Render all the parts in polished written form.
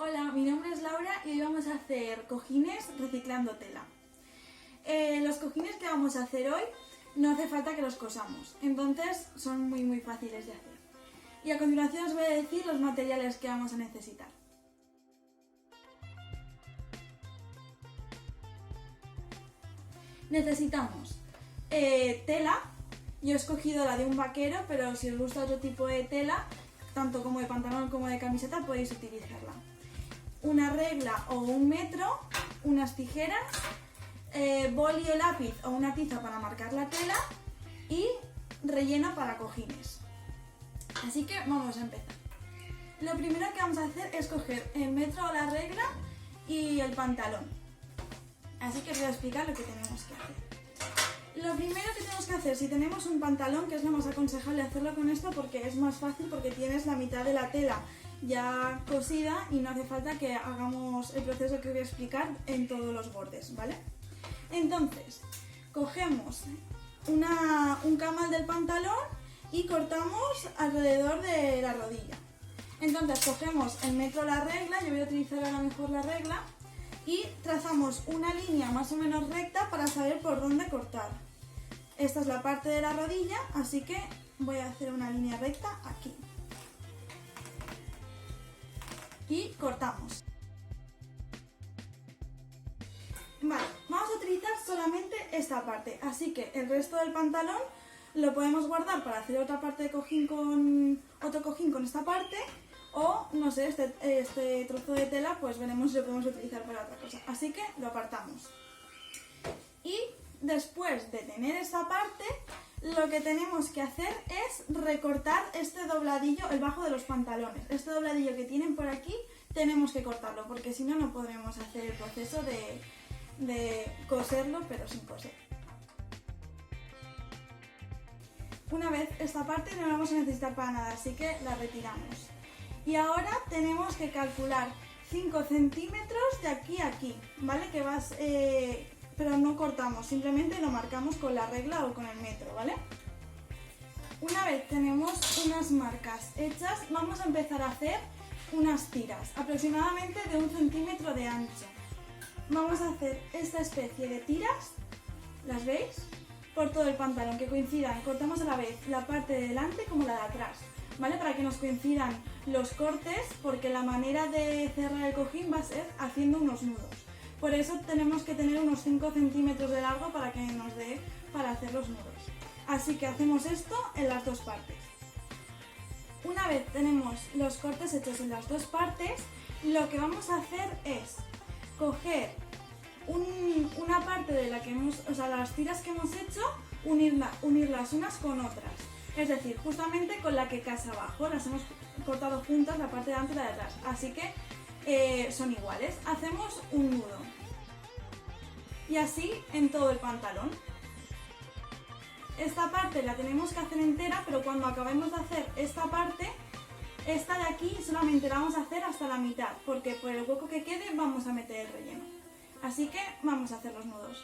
Hola, mi nombre es Laura y hoy vamos a hacer cojines reciclando tela. Los cojines que vamos a hacer hoy no hace falta que los cosamos, entonces son muy fáciles de hacer. Y a continuación os voy a decir los materiales que vamos a necesitar. Necesitamos tela. Yo he escogido la de un vaquero, pero si os gusta otro tipo de tela, tanto como de pantalón como de camiseta, podéis utilizarla. Una regla o un metro, unas tijeras, boli o lápiz o una tiza para marcar la tela y relleno para cojines. Así que vamos a empezar. Lo primero que vamos a hacer es coger el metro o la regla y el pantalón. Así que os voy a explicar lo que tenemos que hacer. Lo primero que tenemos que hacer, si tenemos un pantalón, que es lo más aconsejable hacerlo con esto porque es más fácil, porque tienes la mitad de la tela ya cosida y no hace falta que hagamos el proceso que voy a explicar en todos los bordes, ¿vale? Entonces, cogemos un camal del pantalón y cortamos alrededor de la rodilla. Entonces cogemos el metro la regla, yo voy a utilizar a lo mejor la regla, y trazamos una línea más o menos recta para saber por dónde cortar. Esta es la parte de la rodilla, así que voy a hacer una línea recta aquí. Y cortamos. Vale, vamos a utilizar solamente esta parte, así que el resto del pantalón lo podemos guardar para hacer otra parte de cojín otro cojín con esta parte, o no sé, este trozo de tela pues veremos si lo podemos utilizar para otra cosa, así que lo apartamos. Y después de tener esta parte, lo que tenemos que hacer es recortar este dobladillo, el bajo de los pantalones. Este dobladillo que tienen por aquí tenemos que cortarlo, porque si no, no podremos hacer el proceso de coserlo, pero sin coser. Una vez esta parte no la vamos a necesitar para nada, así que la retiramos. Y ahora tenemos que calcular 5 centímetros de aquí a aquí, ¿vale? Pero no cortamos, simplemente lo marcamos con la regla o con el metro, ¿vale? Una vez tenemos unas marcas hechas, vamos a empezar a hacer unas tiras, aproximadamente de 1 centímetro de ancho. Vamos a hacer esta especie de tiras, ¿las veis? Por todo el pantalón, que coincidan, cortamos a la vez la parte de delante como la de atrás, ¿vale? Para que nos coincidan los cortes, porque la manera de cerrar el cojín va a ser haciendo unos nudos. Por eso tenemos que tener unos 5 centímetros de largo para que nos dé para hacer los nudos. Así que hacemos esto en las dos partes. Una vez tenemos los cortes hechos en las dos partes, lo que vamos a hacer es coger una parte de la que las tiras que hemos hecho, unirlas unas con otras. Es decir, justamente con la que casa abajo, las hemos cortado juntas, la parte de delante y la de atrás. Así que son iguales. Hacemos un nudo. Y así en todo el pantalón. Esta parte la tenemos que hacer entera, pero cuando acabemos de hacer esta parte, esta de aquí solamente la vamos a hacer hasta la mitad, porque por el hueco que quede vamos a meter el relleno. Así que vamos a hacer los nudos.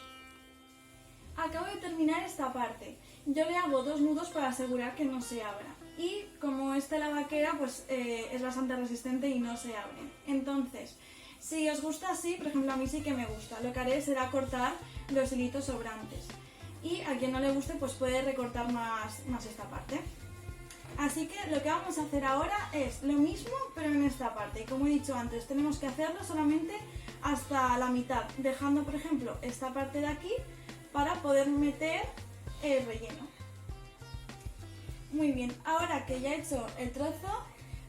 Acabo de terminar esta parte. Yo le hago 2 nudos para asegurar que no se abra. Y como es tela vaquera, pues es bastante resistente y no se abre. Entonces, si os gusta así, por ejemplo a mí sí que me gusta, lo que haré será cortar los hilitos sobrantes. Y a quien no le guste, pues puede recortar más esta parte. Así que lo que vamos a hacer ahora es lo mismo, pero en esta parte. Y como he dicho antes, tenemos que hacerlo solamente hasta la mitad, dejando por ejemplo esta parte de aquí para poder meter el relleno. Muy bien, ahora que ya he hecho el trozo,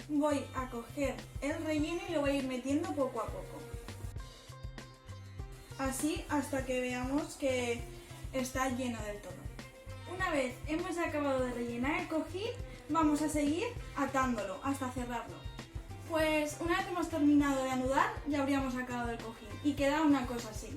voy a coger el relleno y lo voy a ir metiendo poco a poco. Así hasta que veamos que está lleno del todo. Una vez hemos acabado de rellenar el cojín, vamos a seguir atándolo hasta cerrarlo. Pues una vez hemos terminado de anudar, ya habríamos acabado el cojín y queda una cosa así.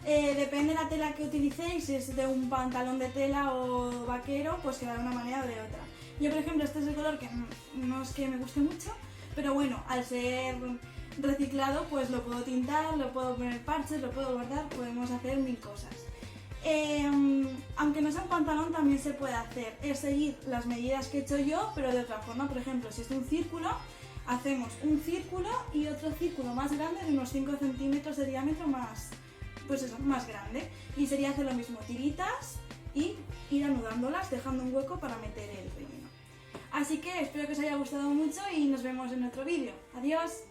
Depende de la tela que utilicéis, si es de un pantalón de tela o vaquero, pues quedará de una manera o de otra. Yo por ejemplo este es el color que no es que me guste mucho, pero bueno, al ser reciclado pues lo puedo tintar, lo puedo poner parches, lo puedo bordar, podemos hacer 1000 cosas. Aunque no sea un pantalón también se puede hacer, es seguir las medidas que he hecho yo, pero de otra forma. Por ejemplo, si es un círculo, hacemos un círculo y otro círculo más grande de unos 5 centímetros de diámetro más, pues eso, más grande. Y sería hacer lo mismo, tiritas y ir anudándolas, dejando un hueco para meter el relleno. Así que espero que os haya gustado mucho y nos vemos en otro vídeo. ¡Adiós!